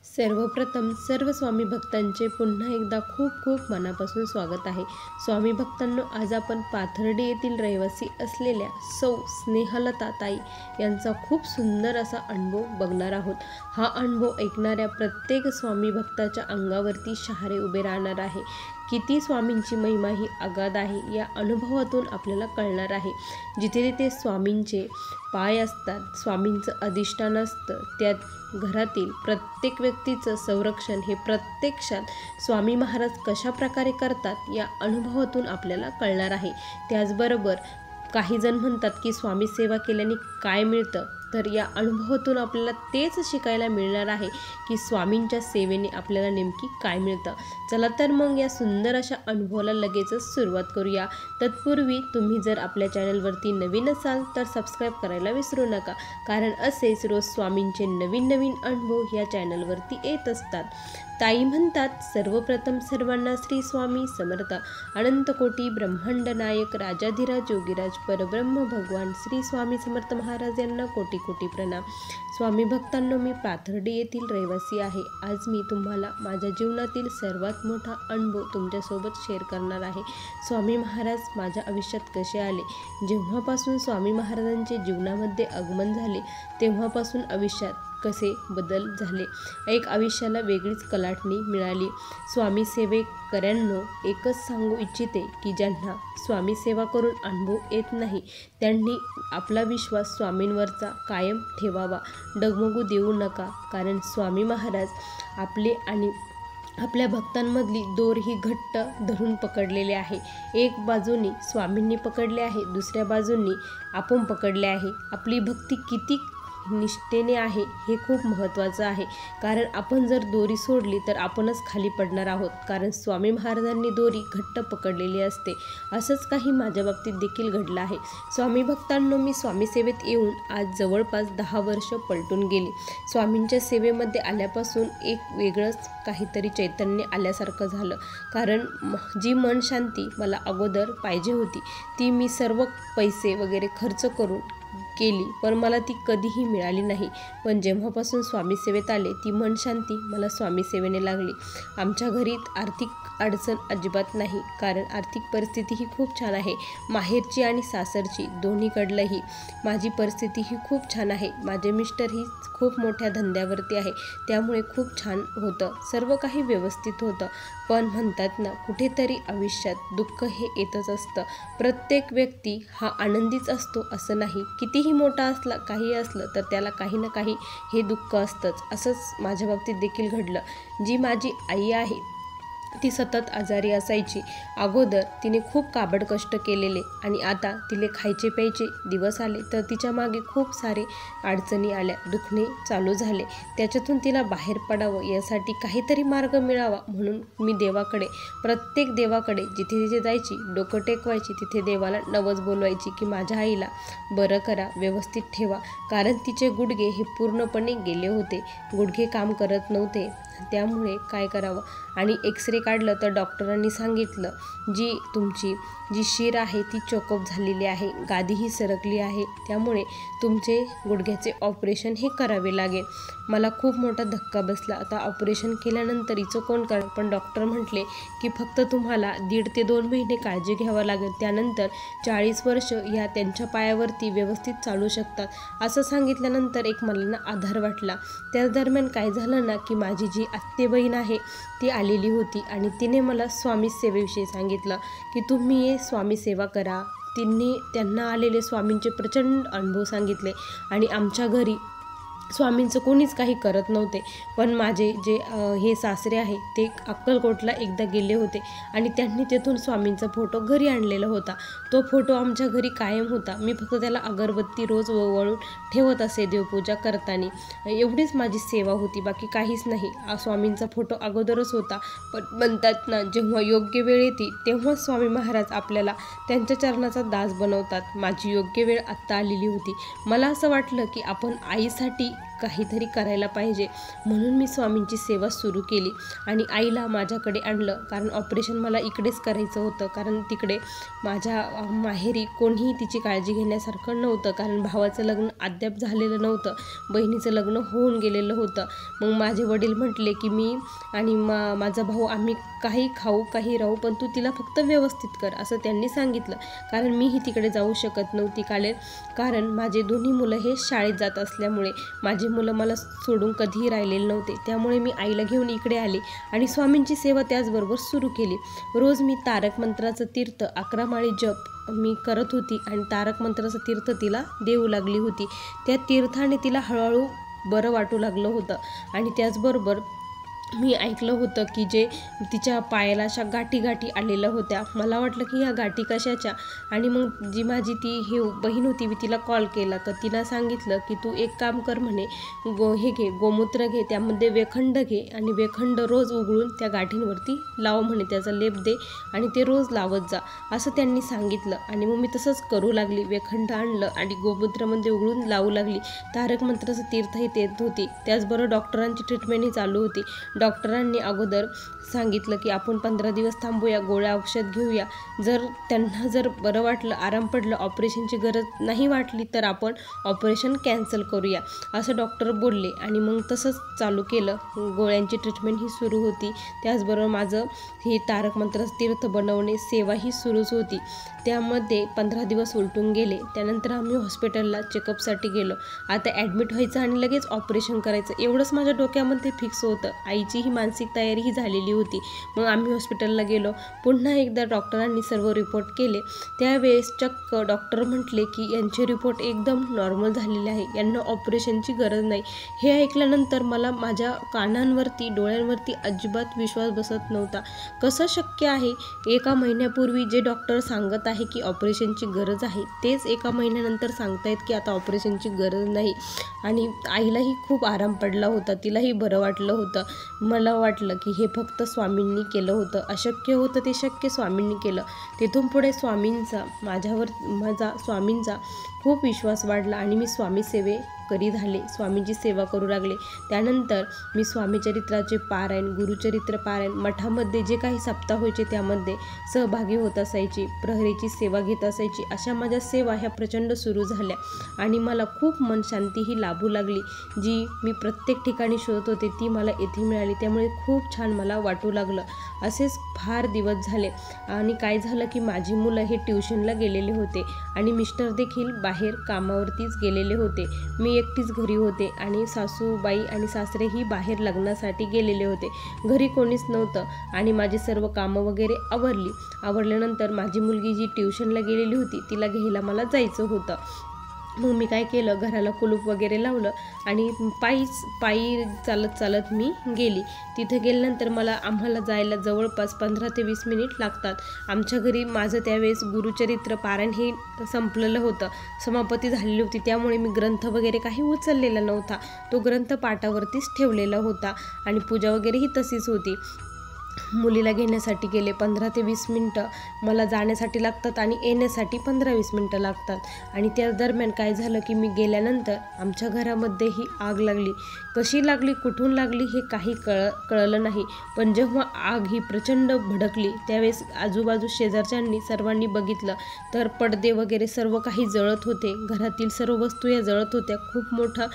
सर्वप्रथम सर्व स्वामी भक्तांचे पुन्हा एकदा खूप खूप मनापासून स्वागत आहे। स्वामी भक्तांनो, आज आपण पाथर्डी येथील रहिवासी असलेल्या सौ स्नेहलता ताई यांचा खूप सुंदर असा अनुभव बघणार आहोत। हा अनुभव ऐकणाऱ्या प्रत्येक स्वामी भक्ताच्या अंगावरती शहारे उभे राहणार आहे। किती स्वामींची महिमा ही अगाध आहे या अनुभवातून आपल्याला कळणार आहे। जिथे जिथे स्वामींचे पाय असतात, स्वामींचं अधिष्ठान असतं, त्यात घरातील प्रत्येक व्यक्तीचं संरक्षण हे प्रत्यक्षात स्वामी महाराज कशा प्रकारे करतात या अनुभवातून आपल्याला कळणार आहे। त्याचबरोबर काही जण म्हणतात की स्वामी सेवा केल्याने काय मिळतं, तर या अनुभवातून आपल्याला तेच शिकायला मिळणार आहे की स्वामींच्या सेवेने आपल्याला नेमकी काय मिळतं। चला तर मग या सुंदर अशा अनुभवाला लगेचच सुरुवात करूया। तत्पूर्वी तुम्ही जर आपल्या चॅनलवरती नवीन असाल तर सबस्क्राईब करायला विसरू नका, कारण असेच रोज स्वामींचे नवीन नवीन अनुभव या चॅनलवरती येत असतात। ताई म्हणतात, सर्वप्रथम सर्वांना श्री स्वामी समर्थ अनंत कोटी ब्रह्मांड नायक राजाधिराज योगीराज परब्रह्म भगवान श्री स्वामी समर्थ महाराज यांना कोटी कोटी प्रणाम। स्वामी भक्तांनो, मी पाथर्डी येथील रहिवासी आहे। आज मी तुम्हाला माझ्या जीवनातील सर्वात मोठा अनुभव तुमच्यासोबत शेअर करणार आहे। स्वामी महाराज माझ्या आयुष्यात कसे आले, जेव्हापासून स्वामी महाराजांचे जीवनामध्ये आगमन झाले तेव्हापासून आयुष्यात कसे बदल झाले, एक आयुष्याला वेगळीच कलाटणी मिळाली। स्वामी सेवेकऱ्यांनो, एकच सांगू इच्छिते की ज्यांना स्वामी सेवा करून अनुभव येत नाही त्यांनी आपला विश्वास स्वामींवरचा कायम ठेवावा, डगमगू देऊ नका, कारण स्वामी महाराज आपले आणि आपल्या भक्तांमधली दोर ही घट्ट धरून पकडलेले आहे। एक बाजूनी स्वामींनी पकडले आहे, दुसऱ्या बाजूनी आपण पकडले आहे। आपली भक्ती किती निष्ठेने आहे हे खूप महत्त्वाचं आहे, कारण आपण जर दोरी सोडली तर आपणच खाली पडणार आहोत, कारण स्वामी महाराजांनी दोरी घट्ट पकडलेली असते। असंच काही माझ्या बाबतीत देखील घडलं आहे। स्वामी भक्तांनो, मी स्वामी सेवेत येऊन आज जवळपास 10 वर्ष पलटून गेली। स्वामींच्या सेवेमध्ये आल्यापासून एक वेगळंच काहीतरी चैतन्य आल्यासारखं झालं, कारण जी मन शांती मला अगोदर पाहिजे होती ती मी सर्व पैसे वगैरे खर्च करून केली, पण मला ती कधीही मिळाली नाही। पण जेव्हापासून स्वामी सेवेत आले ती मन शांती मला स्वामी सेवेने लागली। आमच्या घरी आर्थिक अडचण अजिबात नाही, कारण आर्थिक परिस्थिती ही खूप छान आहे। माहेरची आणि सासरची दोन्हीकडलंही माझी परिस्थिती ही खूप छान आहे। माझे मिस्टर ही खूप मोठ्या धंद्यावरती आहे, त्यामुळे खूप छान होतं, सर्व काही व्यवस्थित होतं। पण म्हणतात ना, कुठेतरी आयुष्यात दुःख हे येतच असतं। प्रत्येक व्यक्ती हा आनंदीच असतो असं नाही, कितीही मोठा असला काही असलं तर त्याला काही ना काही हे दुःख असतंच। असंच माझ्या बाबतीत देखील घडलं। जी माझी आई आहे ती सतत आजारी असायची। अगोदर तिने खूप काबड कष्ट केलेले आणि आता तिले खायचे प्यायचे दिवस आले तर तिच्या मागे खूप सारे अडचणी आल्या, दुखणे चालू झाले। त्याच्यातून तिला बाहेर पडावं यासाठी काहीतरी मार्ग मिळावा म्हणून मी देवाकडे, प्रत्येक देवाकडे जिथे जिथे जायची डोकं टेकवायची, तिथे देवाला नवस बोलवायची की माझ्या आईला बरं करा, व्यवस्थित ठेवा, कारण तिचे गुडघे हे पूर्णपणे गेले होते, गुडघे काम करत नव्हते। त्यामुळे काय करावं, आणि एक्सरे काढलं तर डॉक्टरांनी सांगितलं तुमची जी शिर आहे ती चोकअप झालेली आहे, गादीही सरकली आहे, त्यामुळे तुमचे गुडघ्याचे ऑपरेशन हे करावे लागेल। मला खूप मोठा धक्का बसला। आता ऑपरेशन केल्यानंतर हिचं कोण करणार, पण डॉक्टर म्हटले की फक्त तुम्हाला 1.5 ते 2 महिने काळजी घ्यावं लागेल, त्यानंतर 40 वर्ष ह्या त्यांच्या पायावरती व्यवस्थित चालू शकतात असं सांगितल्यानंतर एक मला आधार वाटला। त्याच दरम्यान काय झालं ना की माझी जी आत्ते बहीण आहे ती आलेली होती आणि तिने मला स्वामी सेवेविषयी सांगितलं की तुम्ही स्वामी सेवा करा। त्यांना आलेले स्वामींचे प्रचंड अनुभव सांगितले आणि आमच्या घरी स्वामींचं कोणीच काही करत नव्हते, पण माझे जे हे सासरे आहे ते अक्कलकोटला एकदा गेले होते आणि त्यांनी तेथून स्वामींचा फोटो घरी आणलेला होता। तो फोटो आमच्या घरी कायम होता। मी फक्त त्याला अगरबत्ती रोज ओवाळून ठेवत असे देवपूजा करताना, एवढीच माझी सेवा होती, बाकी काहीच नाही। स्वामींचा फोटो अगोदरच होता, पण म्हणतात ना, जेव्हा योग्य वेळ येते तेव्हा स्वामी महाराज आपल्याला त्यांच्या चरणाचा दास बनवतात। माझी योग्य वेळ आत्ता आलेली होती। मला असं वाटलं की आपण आईसाठी काहीतरी करायला पाहिजे, म्हणून मी स्वामींची सेवा सुरू केली आणि आईला माझ्याकडे आणलं. कारण ऑपरेशन मला इकडेच करायचं होतं, कारण तिकडे माझ्या माहेरी कोणीही तिची काळजी घेण्यासारखं नव्हतं, कारण भावाचं लग्न अद्याप झालेलं नव्हतं, बहिणीचं लग्न होऊन गेलेलं होतं. मग माझे वडील म्हटले की मी आणि माझा भाऊ आम्ही काही खाऊ काही राहू, पण तू तिला फक्त व्यवस्थित कर, असं त्यांनी सांगितलं. कारण मीही तिकडे जाऊ शकत नव्हती, कारण माझे दोन्ही मुलं हे शाळेत जात असल्यामुळे माझे मुलं मला सोडून कधीही राहिलेले नव्हते. त्यामुळे मी आईला घेऊन इकडे आले आणि स्वामींची सेवा त्याचबरोबर सुरू केली. रोज मी तारक मंत्राचं तीर्थ 11 माळी जप मी करत होती आणि तारक मंत्राचं तीर्थ तिला देऊ लागली होती. त्या तीर्थाने तिला हळूहळू बरं वाटू लागलं होतं. आणि त्याचबरोबर मी ऐकलं होतं की जे तिच्या पायाला अशा गाठी आलेल्या होत्या. मला वाटलं की ह्या गाठी कशाच्या, आणि मग जी माझी ती बहीण होती, मी तिला कॉल केला तर तिला सांगितलं की तू एक काम कर म्हणे, हे घे गोमूत्र घे, त्यामध्ये वेखंड घे आणि वेखंड रोज उघडून त्या गाठींवरती लाव म्हणे, त्याचा लेप दे आणि ते रोज लावत जा, असं त्यांनी सांगितलं. आणि मग मी तसंच करू लागली. वेखंड आणलं आणि गोमूत्रामध्ये उघडून लावू लागली. तारक मंत्राचं तीर्थही देत होती. त्याचबरोबर डॉक्टरांची ट्रीटमेंटही चालू होती. डॉक्टरांनी अगोदर सांगितलं की आपण 15 दिवस थांबूया, गोळ्या औषध घेऊया, त्यांना जर बरं वाटलं, आराम पडलं, ऑपरेशनची गरज नाही वाटली तर आपण ऑपरेशन कॅन्सल करूया, असं डॉक्टर बोलले. आणि मग तसंच चालू केलं. गोळ्यांची ट्रीटमेंट ही सुरू होती. त्याचबरोबर माझं हे तारक मंत्राचं तीर्थ बनवणे सेवा ही सुरूच होती. त्यामध्ये 15 दिवस उलटून गेले. त्यानंतर आम्ही हॉस्पिटलला चेकअपसाठी गेलो. आता ॲडमिट व्हायचं आणि लगेच ऑपरेशन करायचं, एवढंच माझ्या डोक्यामध्ये फिक्स होतं. आईची ही मानसिक तयारीही झालेली होती. मग आम्ही हॉस्पिटलला गेलो. पुन्हा एकदा डॉक्टरांनी सर्व रिपोर्ट केले. त्यावेळेस चक्क डॉक्टर म्हटले की यांचे रिपोर्ट एकदम नॉर्मल झालेले आहे, यांना ऑपरेशनची गरज नाही. हे ऐकल्यानंतर मला माझ्या कानांवरती डोळ्यांवरती अजिबात विश्वास बसत नव्हता. कसं शक्य आहे, एका महिन्यापूर्वी जे डॉक्टर सांगत आहे की ऑपरेशनची गरज आहे, तेच एका महिन्यानंतर सांगतायत की आता ऑपरेशनची गरज नाही. आणि आईलाही खूप आराम पडला होता, तिलाही बरं वाटलं होतं. मला वाटलं की हे फक्त स्वामींनी केलं होतं, अशक्य होतं ते शक्य स्वामींनी केलं. तिथून पुढे माझा स्वामींचा खूप विश्वास वाढला आणि मी स्वामी सेवेकरी झाले, स्वामींची सेवा करू लागले. त्यानंतर मी स्वामीचरित्राचे पारायण, गुरुचरित्र पारायण, मठामध्ये जे काही सप्ताह व्हायचे त्यामध्ये सहभागी होत असायची, प्रहरीची सेवा घेत असायची. अशा माझ्या सेवा ह्या प्रचंड सुरू झाल्या आणि मला खूप मनशांतीही लाभू लागली. जी मी प्रत्येक ठिकाणी शोधत होते ती मला येथे मिळाली. त्यामुळे खूप छान मला वाटू लागलं. असेच फार दिवस झाले आणि काय झालं की माझी मुलं हे ट्युशनला गेलेले होते आणि मिस्टर देखील बाहेर कामावरतीच गेलेले होते. मी एकटीच घरी होते आणि सासूबाई आणि सासरेही बाहेर लग्नासाठी गेलेले होते. घरी कोणीच नव्हतं आणि माझी सर्व कामं वगैरे आवरल्यानंतर माझी मुलगी जी ट्युशनला गेलेली होती तिला घ्यायला मला जायचं होतं. मग मी काय केलं, घराला कुलूप वगैरे लावलं आणि पायी चालत मी गेली. तिथे गेल्यानंतर आम्हाला जायला जवळपास 15 ते 20 मिनिट लागतात. आमच्या घरी माझं त्यावेळेस गुरुचरित्र पारायण हे संपलेलं होतं, समाप्ती झालेली होती. त्यामुळे मी ग्रंथ वगैरे काही उचललेला नव्हता, तो ग्रंथ पाटावरतीच ठेवलेला होता आणि पूजा वगैरे ही तशीच होती. मुलीला घेण्यासाठी गेले. 15 ते 20 मिनटं मला जाण्यासाठी लागतात आणि येण्यासाठी 15-20 मिनटं लागतात. आणि त्या दरम्यान काय झालं की मी गेल्यानंतर आमच्या घरामध्ये ही आग लागली. कशी लागली, कुठून लागली हे काही कळलं नाही. पण जेव्हा आग ही प्रचंड भडकली त्यावेळेस आजूबाजू शेजारच्यांनी सर्वांनी बघितलं तर पडदे वगैरे सर्व काही जळत होते. घरातील सर्व वस्तू या जळत होत्या. खूप मोठं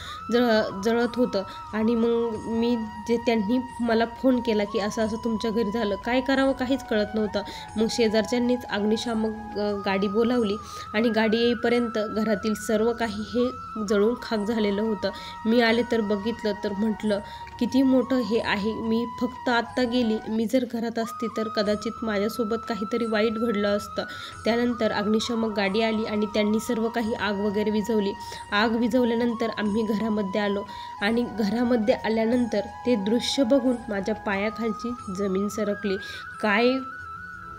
जळत होतं. आणि मग त्यांनी मला फोन केला की असं तुमच्या घरी झालं. काय करावं काहीच कळत नव्हतं. मग शेजारच्यांनीच अग्निशामक गाडी बोलावली आणि गाडी येईपर्यंत घरातील सर्व काही हे जळून खाक झालेलं होतं. मी आले तर बघितलं तर म्हटलं किती मोठं हे आहे. मी फक्त आत्ता गेली, मी जर घरात असती तर कदाचित माझ्यासोबत काहीतरी वाईट घडलं असतं. त्यानंतर अग्निशामक गाडी आली आणि त्यांनी सर्व काही आग वगैरे विझवली. आग विझवल्यानंतर आम्ही घरामध्ये आलो आणि घरामध्ये आल्यानंतर ते दृश्य बघून माझ्या पायाखालची जमीन सरकली.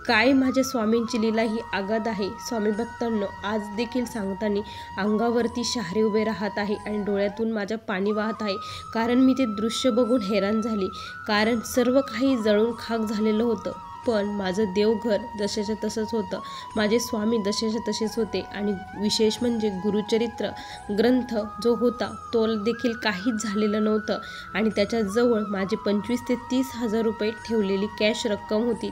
काय माझ्या स्वामींची लीला ही आगाध आहे. स्वामी भक्तांनो, आज देखील सांगताना अंगावरती शहारे उभे राहत आहे आणि डोळ्यातून माझ्या पाणी वाहत आहे. कारण मी ते दृश्य बघून हैराण झाली. कारण सर्व काही जळून खाक झालेलं होतं. पण माझं देवघर जशाच्या तसंच होतं, माझे स्वामी जशाच्या तसेच होते. आणि विशेष म्हणजे गुरुचरित्र ग्रंथ जो होता तो देखील काहीच झालेलं नव्हतं. आणि त्याच्याजवळ माझे 25 ते 30,000 रुपये ठेवलेली कॅश रक्कम होती,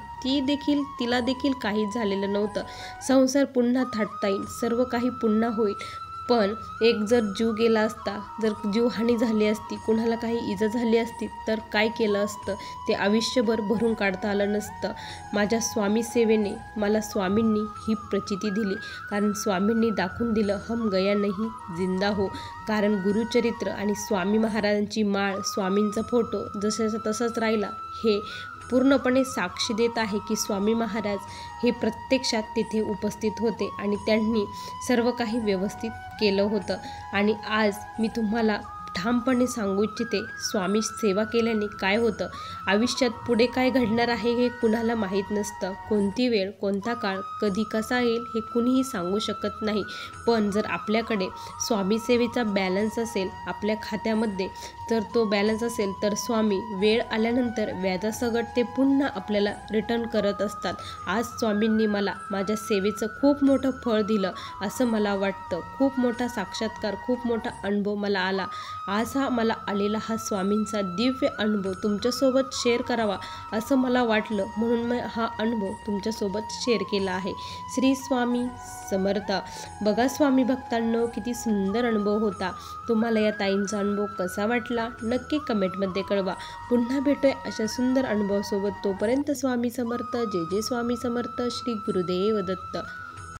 तिला देखील काहीच झालेलं नव्हतं. संसार पुन्हा थाटता येईल, सर्व काही पुन्हा होईल. पण एक जर जीव गेला असता, जर जीवहानी झाली असती, कुणाला काही इजा झाली असती, तर काय केलं असतं ते आयुष्यभर भरून काढता आलं नसतं. माझ्या स्वामी सेवेने मला स्वामींनी ही प्रचिती दिली. कारण स्वामींनी दाखवून दिलं, हम गया नहीं जिंदा हो. कारण गुरुचरित्र आणि स्वामी महाराजांची माळ, स्वामींचा फोटो जसाचा तसाच राहिला, हे पूर्णपणे साक्षी देत आहे की स्वामी महाराज हे प्रत्यक्षात तिथे उपस्थित होते आणि त्यांनी सर्व काही व्यवस्थित केलं होतं. आणि आज मी तुम्हाला ठामपणे सांगू इच्छिते, स्वामी सेवा केल्याने काय होतं. आयुष्यात पुढे काय घडणार आहे हे कुणाला माहीत नसतं. कोणती वेळ, कोणता काळ, कधी कसा येईल हे कुणीही सांगू शकत नाही. पण जर आपल्याकडे स्वामी सेवेचा बॅलन्स असेल, आपल्या खात्यामध्ये जर तो बॅलन्स असेल, तर स्वामी वेळ आल्यानंतर व्याजासकट ते पुन्हा आपल्याला रिटर्न करत असतात. आज स्वामींनी मला माझ्या सेवेचं खूप मोठं फळ दिलं असं मला वाटतं. खूप मोठा साक्षात्कार, खूप मोठा अनुभव मला आला. आज मला आलेला हा स्वामींचा दिव्य अनुभव तुमच्यासोबत शेअर करावा असं मला वाटलं, म्हणून मी हा अनुभव तुमच्यासोबत शेअर केला आहे. श्री स्वामी समर्थ. बघा स्वामी भक्तांनो, किती सुंदर अनुभव होता. तुम्हाला या ताईंचा अनुभव कसा वाटला नक्की कमेंटमध्ये कळवा. पुन्हा भेटूया अशा सुंदर अनुभवासोबत. तोपर्यंत स्वामी समर्थ. जय जय स्वामी समर्थ. श्री गुरुदेव दत्त.